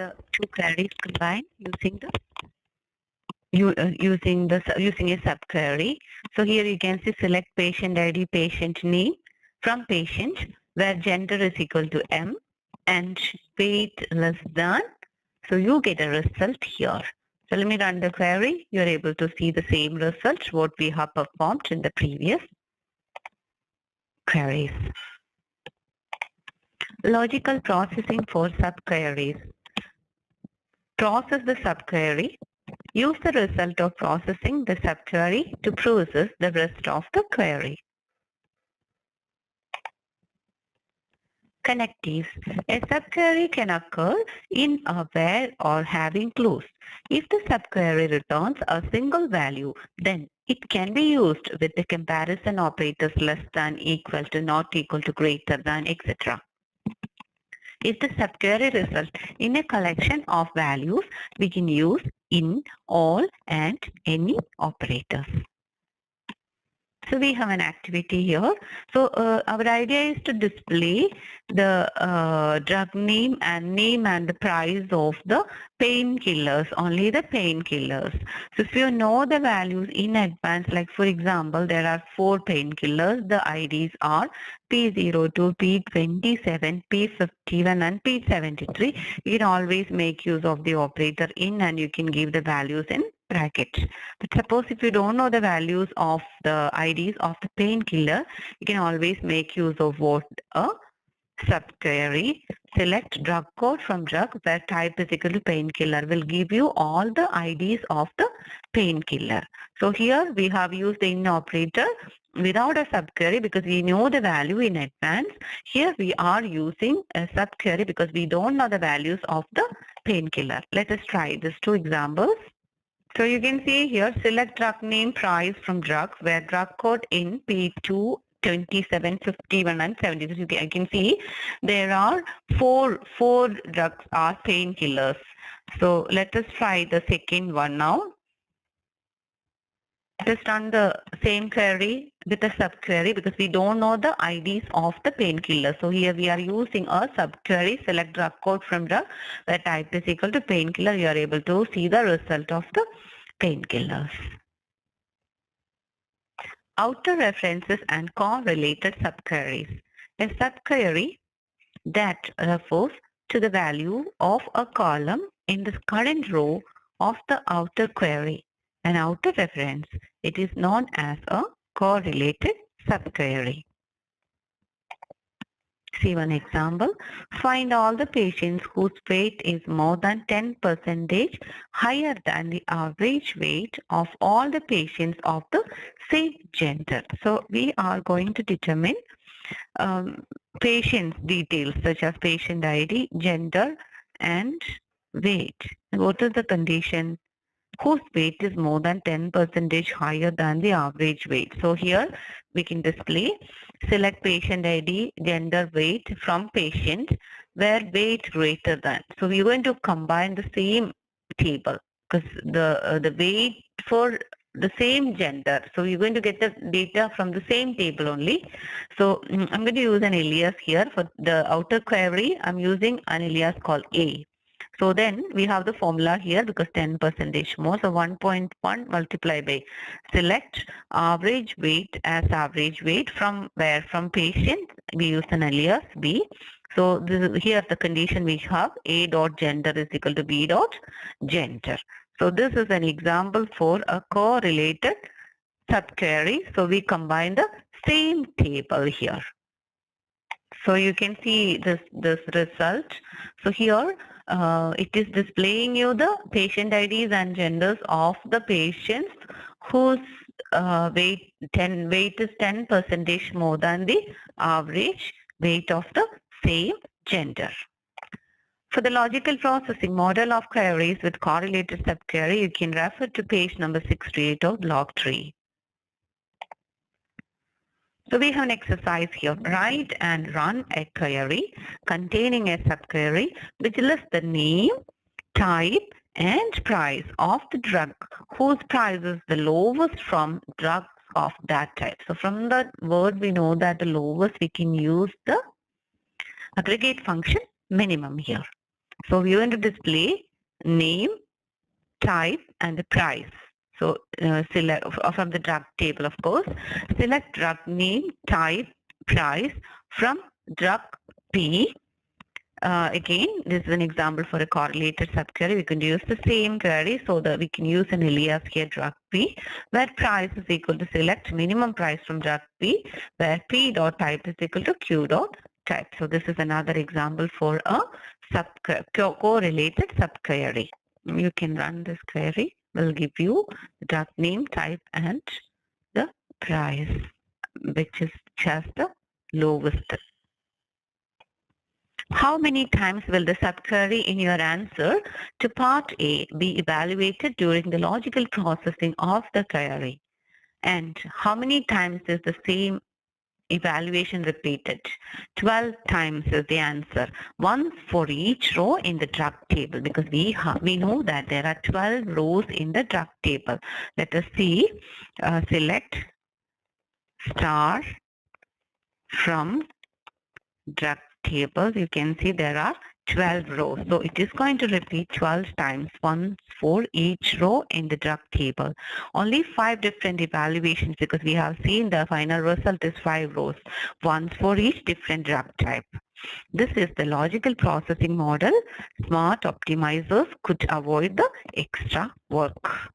the two queries combined using using a subquery. So here you can see select patient ID, patient name from patient where gender is equal to M and weight less than. So you get a result here. So let me run the query. You're able to see the same result what we have performed in the previous queries. Logical processing for subqueries. Process the subquery. Use the result of processing the subquery to process the rest of the query. Connectives. A subquery can occur in a where or having clause. If the subquery returns a single value, then it can be used with the comparison operators less than, equal to, not equal to, greater than, etc. If the subquery results in a collection of values, we can use in, all, and any operators. So we have an activity here. So our idea is to display the drug name and the price of the painkillers, only the painkillers. So if you know the values in advance, like for example, there are 4 painkillers. The IDs are P02, P27, P51 and P73. You can always make use of the operator in and you can give the values in brackets. But suppose if you don't know the values of the IDs of the painkiller, you can always make use of what? A subquery. Select drug code from drug where type is equal to painkiller will give you all the IDs of the painkiller. So here we have used the in operator without a subquery because we know the value in advance. Here we are using a subquery because we don't know the values of the painkiller. Let us try these 2 examples. So you can see here, select drug name price from drugs where drug code in P2, 27, 51 and 73. I can see there are four drugs are painkillers. So let us try the second one now. Let us run the same query with a subquery because we don't know the IDs of the painkiller. So here we are using a subquery, select drug code from drug where type is equal to painkiller. You are able to see the result of the painkillers. Outer references and correlated subqueries. A subquery that refers to the value of a column in the current row of the outer query. An outer reference, it is known as a correlated subquery. See one example. Find all the patients whose weight is more than 10% higher than the average weight of all the patients of the same gender. So we are going to determine patient's details such as patient ID, gender and weight. What is the condition? Whose weight is more than 10% higher than the average weight. So here we can display, select patient ID, gender, weight from patient where weight greater than. So we're going to combine the same table because the weight for the same gender. So we're going to get the data from the same table only. So I'm going to use an alias here for the outer query. I'm using an alias called A. So then we have the formula here because 10% more. So 1.1 multiplied by select average weight as average weight from where? From patient. We use an alias B. So this is, here the condition we have A dot gender is equal to B dot gender. So this is an example for a correlated subquery. So we combine the same table here. So you can see this result. So here it is displaying you the patient IDs and genders of the patients whose weight is 10% more than the average weight of the same gender. For the logical processing model of queries with correlated subquery, you can refer to page number 68 of Block 3. So we have an exercise here. Write and run a query containing a subquery which lists the name, type and price of the drug whose price is the lowest from drugs of that type. So from the word we know that the lowest we can use the aggregate function minimum here. So we want to display name, type, and the price. So select from the drug table, of course. Select drug name, type, price from drug P. Again, this is an example for a correlated subquery. We can use the same query so that we can use an alias here, drug P, where price is equal to select minimum price from drug P, where P dot type is equal to Q dot type. So this is another example for a correlated subquery. You can run this query. Will give you the drug name, type, and the price, which is just the lowest. How many times will the subquery in your answer to part A be evaluated during the logical processing of the query? And how many times is the same evaluation repeated? 12 times is the answer. Once for each row in the drug table, because we know that there are 12 rows in the drug table. Let us see. Select star from drug table. You can see there are 12 rows. So it is going to repeat 12 times, once for each row in the drug table. Only 5 different evaluations, because we have seen the final result is 5 rows, once for each different drug type. This is the logical processing model. Smart optimizers could avoid the extra work.